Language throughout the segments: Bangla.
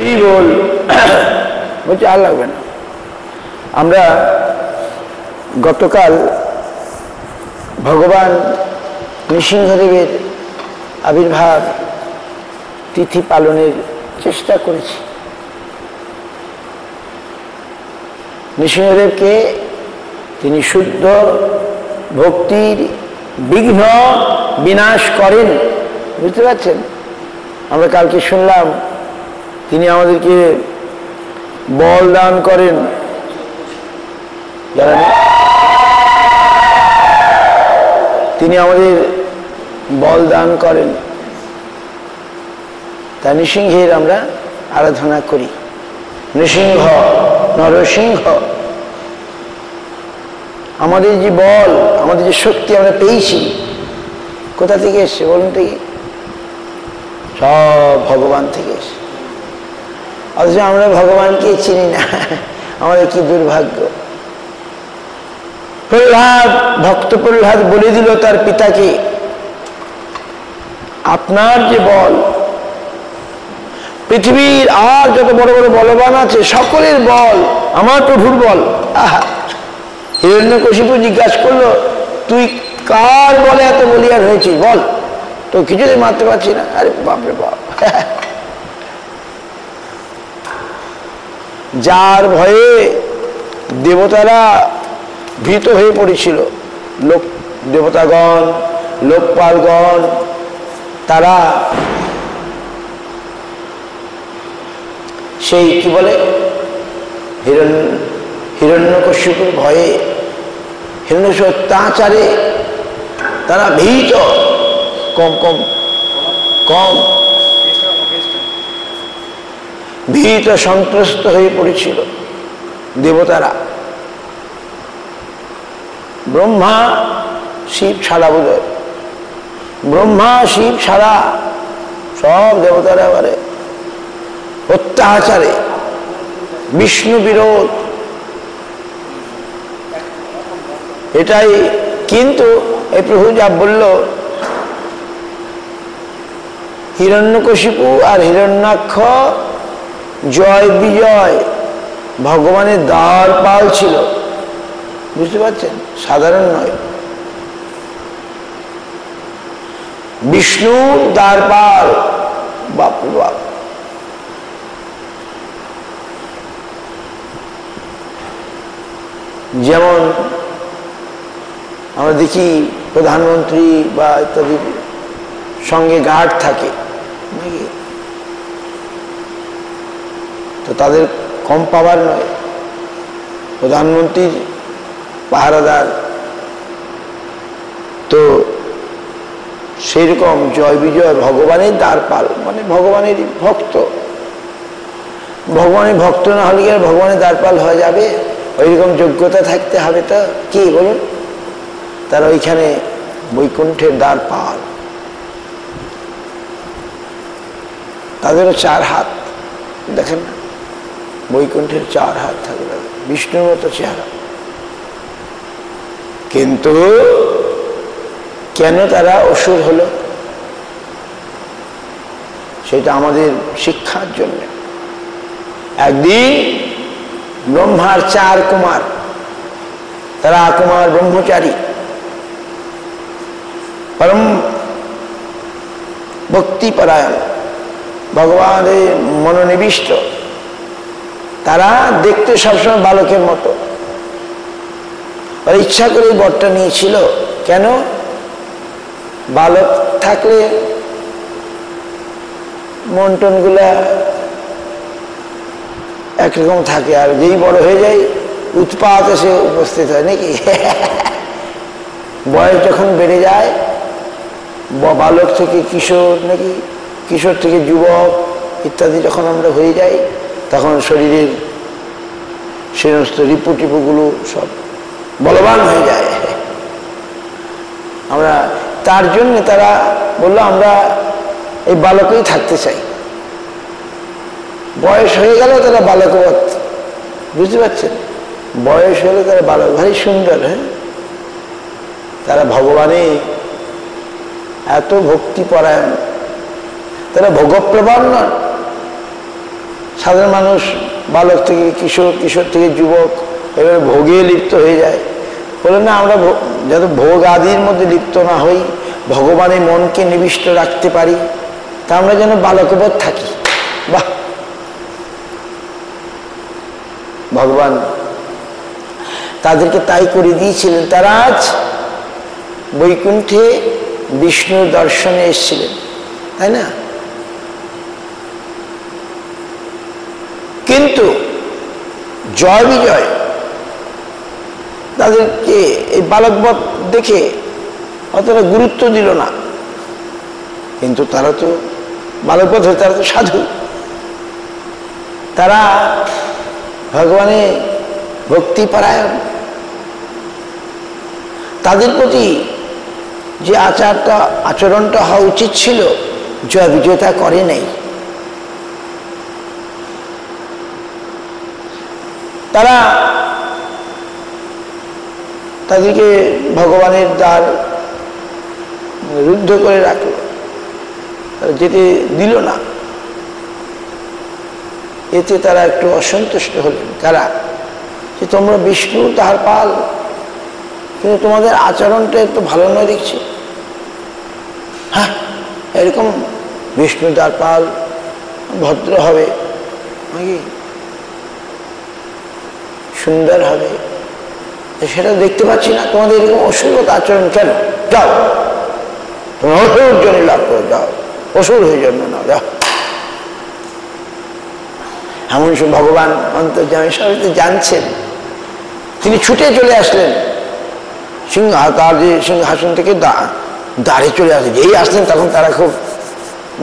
এই বল বলছে আর লাগবে না। আমরা গতকাল ভগবান নৃসিংহদেবের আবির্ভাব তিথি পালনের চেষ্টা করেছি। নৃসিংহদেবকে তিনি শুদ্ধ ভক্তির বিঘ্ন বিনাশ করেন, বুঝতে পারছেন? আমরা কালকে শুনলাম তিনি আমাদেরকে বল দান করেন, তিনি আমাদের বল দান করেন। তা নৃসিংহের আমরা আরাধনা করি। নৃসিংহ নরসিংহ, আমাদের যে বল, আমাদের যে শক্তি আমরা পেয়েছি, কোথা থেকে এসছে বলুন থেকে? সব ভগবান থেকে এসছে। অথচ আমরা ভগবানকে চিনি না, আমাদের কি দুর্ভাগ্য। প্রহ্লাদ, ভক্ত প্রহ্লাদ বলে দিল তার পিতাকে, আপনার যে বল, পৃথিবীর আর যত বড় বড় বলবান আছে সকলের বল আমার প্রভুর বল। আহা, হিরণ্যকশিপু জিজ্ঞাসা করলো, তুই কার বলে এত বলিয়ান হয়েছিস বল? তো কিছুতেই মারতে পারছি না। আরে বাপরে বাপ, যার ভয়ে দেবতারা ভীত হয়ে পড়েছিল, লোক দেবতাগণ, লোকপালগণ, তারা সেই কি বলে হিরণ্যকশিপুর ভয়ে, হিরণ্যকশিপুর অত্যাচারে তারা ভীত, কম কম কম ভীত সন্ত্রস্ত হয়ে পড়েছিল দেবতারা। ব্রহ্মা শিব ছাড়া, বোধ হয় ব্রহ্মা শিব ছাড়া সব দেবতারা এবারে অত্যাচারে, বিষ্ণু বিরোধ, এটাই। কিন্তু এই প্রভু যা বলল, হিরণ্যকশিপু আর হিরণ্যাক্ষ জয় বিজয় ভগবানের দ্বার পাল ছিল, বুঝতে পারছেন? সাধারণ নয়, বিষ্ণুর দ্বার পাল। বাপ বাপ, যেমন আমরা দেখি প্রধানমন্ত্রী বা ইত্যাদি সঙ্গে গার্ড থাকে নাকি, তো তাদের কম পাওয়ার নয়, প্রধানমন্ত্রীর পাহারাদার। তো সেই রকম জয় বিজয় ভগবানের দ্বারপাল, মানে ভগবানের ভক্ত। ভগবানের ভক্ত না হলে কি আর ভগবানের দ্বারপাল হয়ে যাবে? ওইরকম যোগ্যতা থাকতে হবে। তো কি বলুন, তারা ওইখানে বৈকুণ্ঠের দ্বারপাল, তাদেরও 4 হাত, দেখেন না, বৈকুণ্ঠের 4 হাত থাকবে, বিষ্ণুর মতো চেহারা। কিন্তু কেন তারা অসুর হলো? সেটা আমাদের শিক্ষার জন্য। একদিন ব্রহ্মার 4 কুমার, তারা কুমার ব্রহ্মচারী, পরম ভক্তিপরায়ণ, ভগবানের মনোনিবিষ্ট। তারা দেখতে সবসময় বালকের মতো, ইচ্ছা করে বরটা নিয়েছিল। কেন? বালক থাকলে মন টনগুলা একরকম থাকে, আর যেই বড় হয়ে যায় উৎপাত এসে উপস্থিত হয় নাকি। বয়স যখন বেড়ে যায়, বালক থেকে কিশোর, নাকি কিশোর থেকে যুবক ইত্যাদি যখন আমরা হয়ে যাই, তখন শরীরের সমস্ত রিপুটিপুগুলো সব বলবান হয়ে যায়। আমরা তার জন্য তারা বললো, আমরা এই বালকেই থাকতে চাই। বয়স হয়ে গেল তারা বালকবৎ, বুঝতে পারছেন? বয়স হলে তারা বালক, ভারী সুন্দর। হ্যাঁ, তারা ভগবানে এত ভক্তিপরায়ণ, তারা ভোগপ্রবণ নন। সাধারণ মানুষ বালক থেকে কিশোর, কিশোর থেকে যুবক, এবারে ভোগে লিপ্ত হয়ে যায়। বলে না, আমরা যাতে ভোগ আদির মধ্যে লিপ্ত না হই, ভগবানের মনকে নিবিষ্ট রাখতে পারি, তা আমরা যেন বালকবৎ থাকি। বাহ, ভগবান তাদেরকে তাই করে দিয়েছিলেন। তারা আজ বৈকুণ্ঠে বিষ্ণুর দর্শনে এসেছিলেন, তাই না? কিন্তু জয় বিজয় তাদেরকে এই বালকবৎ দেখে অতটা গুরুত্ব দিল না। কিন্তু তারা তো বালকবৎ হয়ে, তারা তো সাধু, তারা ভগবানের ভক্তিপরায়ণ। তাদের প্রতি যে আচরণটা হওয়া উচিত ছিল, জয় বিজয় তা করে নাই। তারা তাদেরকে ভগবানের দ্বার রুদ্ধ করে রাখল, তারা যেতে দিল না। এতে তারা একটু অসন্তুষ্ট হলেন। কারা? যে তোমরা বিষ্ণু তাহার পাল, কিন্তু তোমাদের আচরণটা একটু ভালো নয় দেখছি। হ্যাঁ, এরকম বিষ্ণু তার পাল, ভদ্র হবে নাকি, সুন্দর হবে, সেটা দেখতে পাচ্ছি না। তোমাদের এরকম অসুরগত আচরণ কেন? যাও, তোমরা অসুর জন্য লাভ করো, যাও, অসুর হয়ে জন্ম নাও, যাও। এমন সব ভগবান অন্তর্যামী সবাই তো জানছেন। তিনি ছুটে চলে আসলেন, তার যে সিংহাসন থেকে দাঁড়িয়ে চলে আসলেন। যেই আসলেন তখন তারা খুব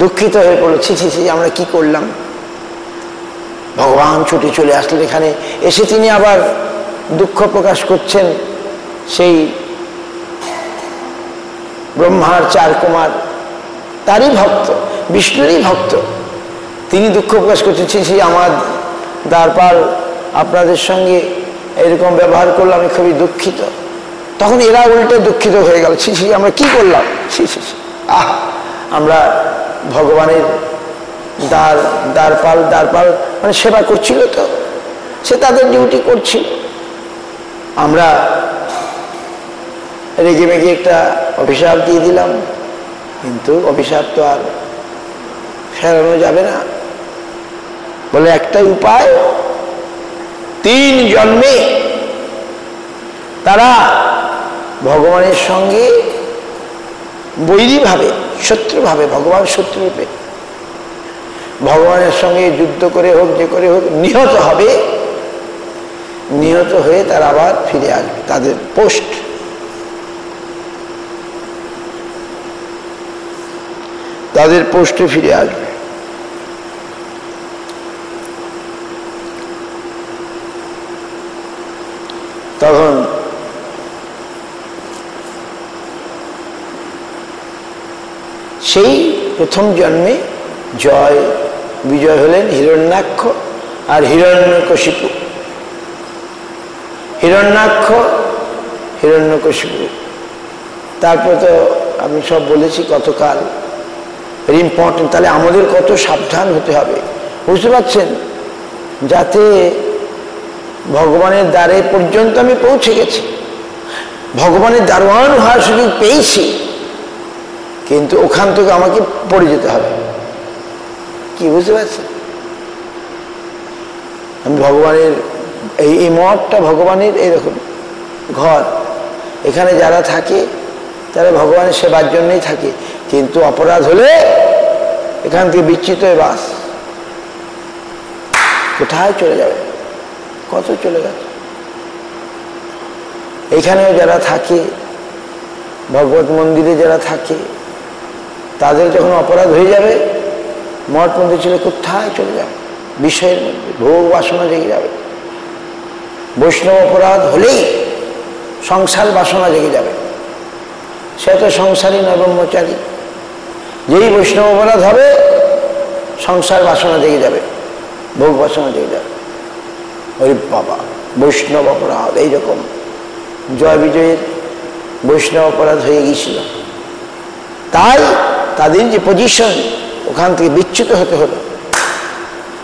দুঃখিত হয়ে পড়ল, ছি ছি ছি, আমরা কি করলাম। ভগবান ছুটে চলে আসলেন এখানে। এসে তিনি আবার দুঃখ প্রকাশ করছেন। সেই ব্রহ্মার 4 কুমার, তারই ভক্ত, বিষ্ণুরই ভক্ত, তিনি দুঃখ প্রকাশ করছেন, ছি ছি, আমার দ্বারপাল আপনাদের সঙ্গে এরকম ব্যবহার করলো, আমি খুবই দুঃখিত। তখন এরা উল্টে দুঃখিত হয়ে গেল, ছি ছি, আমরা কি করলাম, ছি ছি, আমরা ভগবানের দ্বারপাল মানে সেবা করছিল, তো সে তাদের ডিউটি করছিল। আমরা রেগে মেগে একটা অভিশাপ দিয়ে দিলাম, কিন্তু অভিশাপ তো আর ফেরানো যাবে না। বলে একটাই উপায়, 3 জন্মে তারা ভগবানের সঙ্গে বৈরীভাবে, শত্রুভাবে, ভগবান শত্রুরূপে ভগবানের সঙ্গে যুদ্ধ করে হোক, যে করে হোক নিহত হবে। নিহত হয়ে তারা আবার ফিরে আসবে তাদের পোস্ট। তাদের পোস্টে ফিরে আসবে। তখন সেই প্রথম জন্মে জয় বিজয় হলেন হিরণ্যাক্ষ আর হিরণ্যকশিপু। হিরণ্যাক্ষ, হিরণ্যকশিপু, তারপর তো আমি সব বলেছি কতকাল, ভেরি ইম্পর্টেন্ট। তাহলে আমাদের কত সাবধান হতে হবে, বুঝতে পারছেন? যাতে ভগবানের দ্বারে পর্যন্ত আমি পৌঁছে গেছি, ভগবানের দারোয়ান হওয়ার সুযোগ পেয়েছি, কিন্তু ওখান থেকে আমাকে পড়ে যেতে হবে। কি বুঝতে পারছেন? আমি ভগবানের এই মঠটা ভগবানের এইরকম ঘর, এখানে যারা থাকে তারা ভগবানের সেবার জন্যই থাকে, কিন্তু অপরাধ হলে এখান থেকে বিচ্যুত হয়ে বাস কোথায় চলে যাবে, কত চলে গেছে। এখানেও যারা থাকে, ভগবত মন্দিরে যারা থাকে, তাদের যখন অপরাধ হয়ে যাবে, মঠ মন্দির ছিল কোথায় চলে যাবে, বিষয়ের মধ্যে ভোগ বাসনা জেগে যাবে। বৈষ্ণব অপরাধ হলেই সংসার বাসনা জেগে যাবে, সে তো সংসারী নয়, ব্রহ্মচারী। যেই বৈষ্ণব অপরাধ হবে, সংসার বাসনা জেগে যাবে, ভোগ বাসনা জেগে যাবে। ওই বাবা, বৈষ্ণব অপরাধ এইরকম জয় বিজয়ের বৈষ্ণব অপরাধ হয়ে গিয়েছিল। তাই তাদের যে পজিশন, ওখান থেকে বিচ্যুত হতে হলো।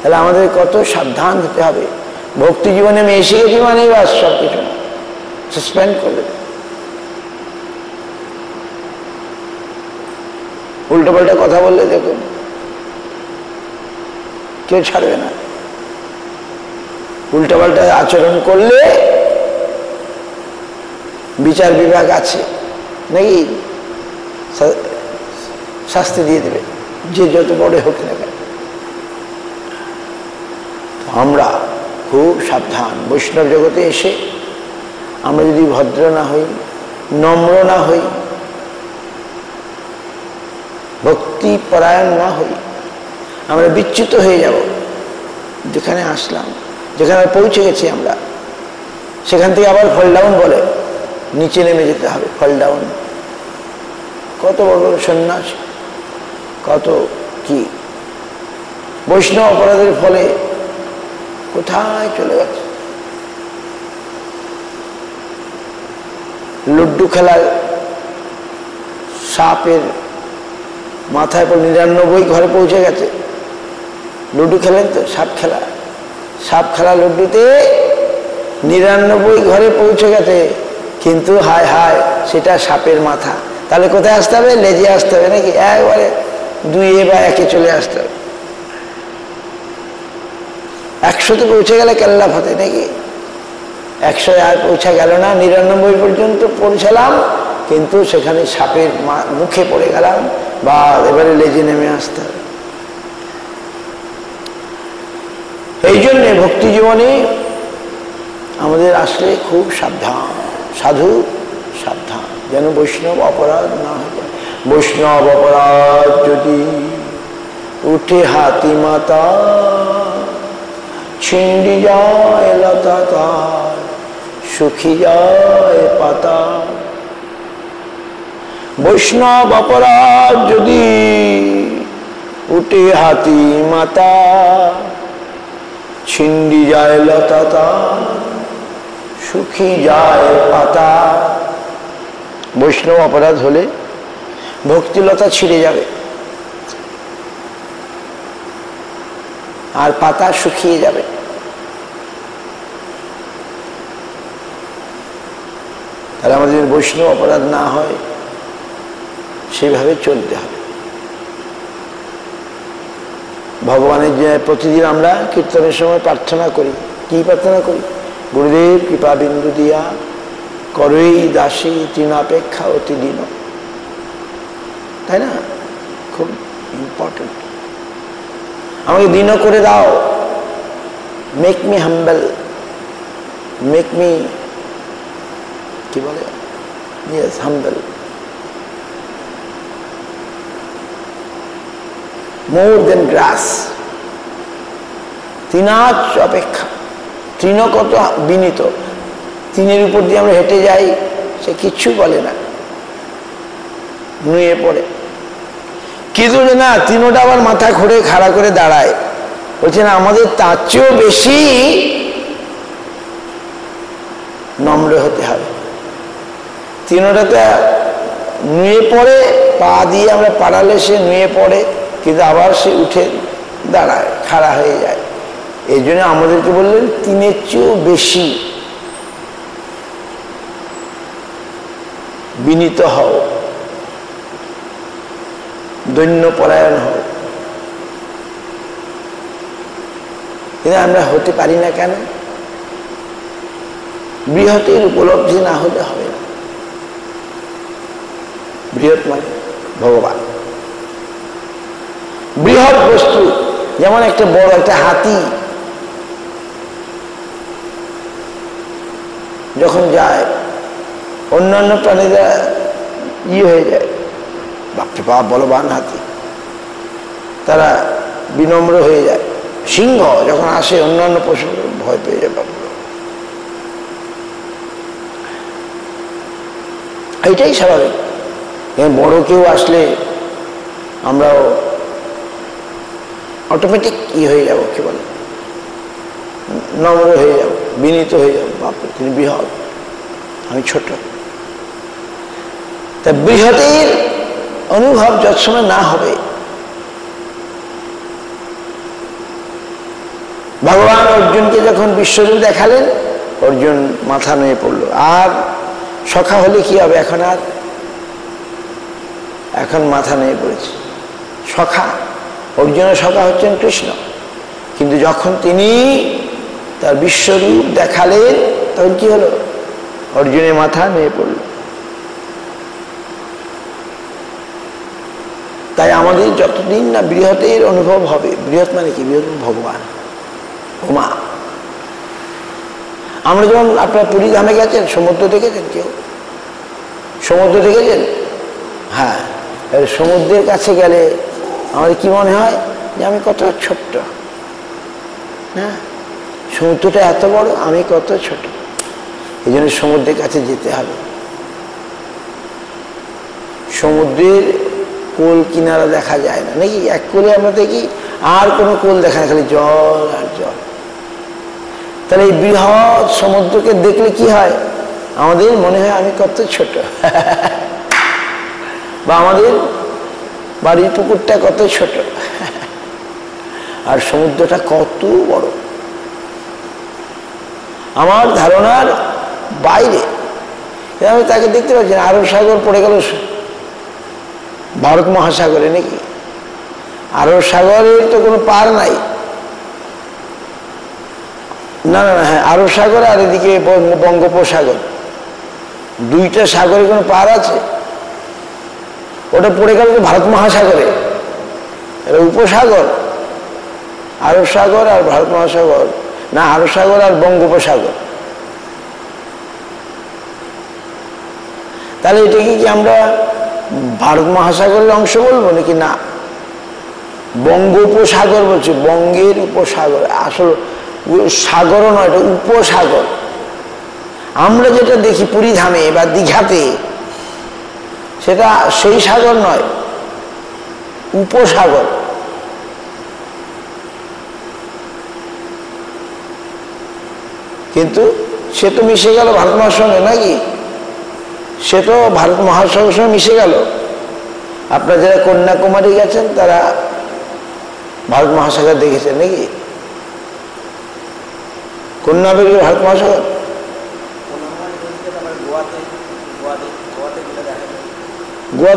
তাহলে আমাদের কত সাবধান হতে হবে। ভক্তি জীবনে আমি এসে গেছি মানেই বাস, সব কিছু সাসপেন্ড করে দেবে, উল্টো পাল্টা কথা বললে দেখুন কেউ ছাড়বে না। উল্টো পাল্টা আচরণ করলে বিচার বিভাগ আছে নাকি, শাস্তি দিয়ে দেবে, যে যত বড় হোক না কেন। আমরা খুব সাবধান। বৈষ্ণব জগতে এসে আমরা যদি ভদ্র না হই, নম্র না হই, ভক্তি পরায়ণ না হই, আমরা বিচ্যুত হয়ে যাব। যেখানে আসলাম, যেখানে পৌঁছে গেছি আমরা, সেখান থেকে আবার ফল ডাউন বলে, নিচে নেমে যেতে হবে, ফল ডাউন। কত বড় বড় সন্ন্যাস, কত কি বৈষ্ণব অপরাধের ফলে কোথায় চলে গেছে। লুড্ডু খেলার সাপের মাথায় পর 99 ঘরে পৌঁছে গেছে। লুডু খেলেন তো, সাপ খেলা লুডুতে 99 ঘরে পৌঁছে গেছে, কিন্তু হায় হায় সেটা সাপের মাথা। তাহলে কোথায় আসতে হবে? লেজে আসতে হবে নাকি, একবারে 2 বা 1 চলে আসতে হবে। 100-তে পৌঁছে গেলে কেল্লা ফাতে নাকি, 100 আর পৌঁছা গেল না, 99 পর্যন্ত পৌঁছালাম, কিন্তু সেখানে সাপের মুখে পড়ে গেলাম, বা এবারে লেজে নেমে আসতে হবে। এই জন্যে ভক্তি জীবনে আমাদের আসলে খুব সাবধান, সাধু সাবধান, যেন বৈষ্ণব অপরাধ না হয়ে যায়। বৈষ্ণব অপরাধ যদি উঠে হাতি মাতা, ছিন্ডি যায় লতা তার, শুকি যায় পাতা। বৈষ্ণব অপরাধ যদি উঠে হাতি মাতা, ছিন্ডি যায় লতা তার, শুকি যায় পাতা। বৈষ্ণব অপরাধ হলে ভক্তিলতা ছিঁড়ে যাবে, আর পাতা শুকিয়ে যাবে। তাহলে আমাদের বৈষ্ণব অপরাধ না হয় সেইভাবে চলতে হবে। ভগবানের যে প্রতিদিন আমরা কীর্তনের সময় প্রার্থনা করি, কি প্রার্থনা করি? গুরুদেব কৃপা বিন্দু দিয়া করই দাসী তৃণাপেক্ষা অতি দিন, তাই না? খুব ইম্পর্টেন্ট। আমাকে দিন করে দাও, মেক মি হাম্বল, মেক মি কি বলে, ইয়েস হাম্বল, মোর দেন গ্রাস। তৃণাচ অপেক্ষা, তৃণ কত বিনীত, তৃণের উপর দিয়ে আমরা হেঁটে যাই, সে কিচ্ছু বলে না, নুয়ে পড়ে। কিন্তু না, তৃণটা আবার মাথা ঘুরে খাড়া করে দাঁড়ায়, বলছে না আমাদের তার চেয়েও বেশি নম্র হতে হবে। তৃণটাতে নুয়ে পড়ে, পা দিয়ে আমরা পাড়ালে সে নুয়ে পড়ে, কিন্তু আবার সে উঠে দাঁড়ায়, খাড়া হয়ে যায়। এই জন্য আমাদেরকে বললেন তৃণের চেয়েও বেশি বিনীত হও, দৈন্য পরায়ণ হও। কিন্তু আমরা হতে পারি না কেন? বৃহতের উপলব্ধি না হলে হবে না। বৃহৎ মানে ভগবান। বৃহৎ বস্তু যেমন একটা বড় একটা হাতি যখন যায়, অন্যান্য প্রাণীরা হয়ে যায়, বাপরে বাপ বলবান হাতি, তারা বিনম্র হয়ে যায়। সিংহ যখন আসে অন্যান্য পশু ভয় পেয়ে যায়, বাপরে। এইটাই স্বাভাবিক। বড় কেউ আসলে আমরাও অটোমেটিক হয়ে যাব, কি বলে, নম্র হয়ে যাব, বিনীত হয়ে যাব। বাপরে তিনি বৃহৎ, আমি ছোট। তা বৃহতের অনুভব যৎসময় না হবে, ভগবান অর্জুনকে যখন বিশ্বরূপ দেখালেন, অর্জুন মাথা নুয়ে পড়ল। আর সখা হলে কি হবে, এখন মাথা নুয়ে পড়েছে সখা। অর্জুনের সখা হচ্ছেন কৃষ্ণ, কিন্তু যখন তিনি তার বিশ্বরূপ দেখালেন তখন কি হলো, অর্জুনের মাথা নুয়ে পড়ল। তাই আমাদের যতদিন না বৃহতের অনুভব হবে, বৃহৎ মানে কি, বৃহৎ ভগবান, উমা। আমরা যেমন আপনার পুরী ধামে গেছেন, সমুদ্র দেখেছেন, কেউ সমুদ্র দেখেছেন? হ্যাঁ, সমুদ্রের কাছে গেলে আমাদের কি মনে হয় যে আমি কত ছোট্ট, না সমুদ্রটা এত বড়, আমি কত ছোট। এই জন্য সমুদ্রের কাছে যেতে হবে। সমুদ্রের কোল কিনারা দেখা যায় না নাকি, এক কোলে আমরা দেখি, আর কোনো কোল দেখা না, খালি জল আর জল। তাহলে এই বৃহৎ সমুদ্রকে দেখলে কি হয়, আমাদের মনে হয় আমি কত ছোট বা আমাদের বাড়ির পুকুরটা কত ছোট আর সমুদ্রটা কত বড়, আমার ধারণার বাইরে। আমি তাকে দেখতে পাচ্ছি না, আরব সাগর পড়ে গেল ভারত মহাসাগরে নাকি, আরব সাগরের তো কোনো পার নাই, না না না, হ্যাঁ আরব সাগর আর এদিকে বঙ্গোপসাগর, দুইটা সাগরে কোনো পার আছে? ওটা পড়ে গেল ভারত মহাসাগরে, এটা উপসাগর। আরব সাগর আর ভারত মহাসাগর না, আরব সাগর আর বঙ্গোপসাগর। তাহলে এটাকে কি আমরা ভারত মহাসাগরের অংশ বলবো নাকি? না, বঙ্গোপসাগর বলছি, বঙ্গের উপসাগর। আসলে সাগরও নয়, এটা উপসাগর। আমরা যেটা দেখি পুরী ধামে বা দীঘাতে, সেটা সেই সাগর নয়, উপসাগর। কিন্তু সে তো মিশে গেল ভারত মহাসাগরের নাকি, সে তো ভারত মহাসাগরের সঙ্গে মিশে গেল। আপনারা যারা কন্যাকুমারী গেছেন তারা ভারত মহাসাগর দেখেছেন নাকি? কন্যাকুমারী ভারত মহাসাগর, গোয়া